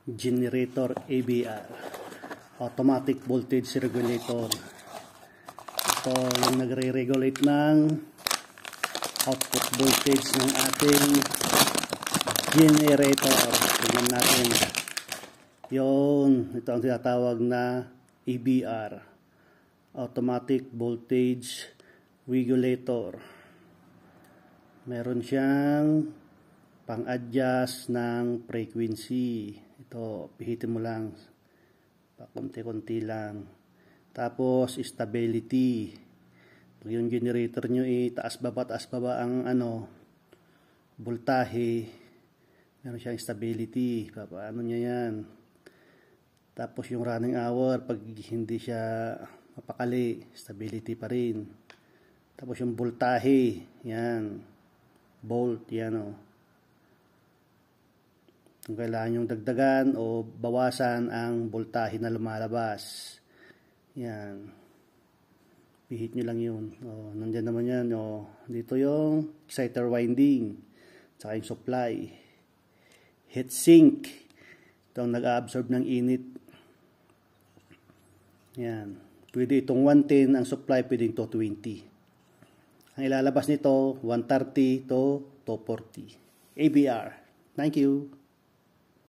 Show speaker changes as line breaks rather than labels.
generator AVR, automatic voltage regulator. Ito yung nagre-regulate ng output voltage ng ating generator. Tingnan natin. Yun, ito ang tinatawag na AVR, automatic voltage regulator. Meron siyang pang-adjust ng frequency. Ito, pihitin mo lang. Pakunti-kunti lang. Tapos, stability. Pag yung generator nyo, taas baba ang voltahe. Meron siyang stability. Paano nyo yan? Tapos, yung running hour, pag hindi siya mapakali, stability pa rin. Tapos, yung voltahe, yan. Volt, yan o. Kung kailangan yung dagdagan o bawasan ang voltahe na lumalabas. Yan. Pihit nyo lang yun. O, nandyan naman yan. O, dito yung exciter winding. Tsaka yung supply. Heatsink. Ito ang nag-absorb ng init. Yan. Pwede itong 110 ang supply, pwede 220. Ang ilalabas nito, 130 to 240. AVR. Thank you.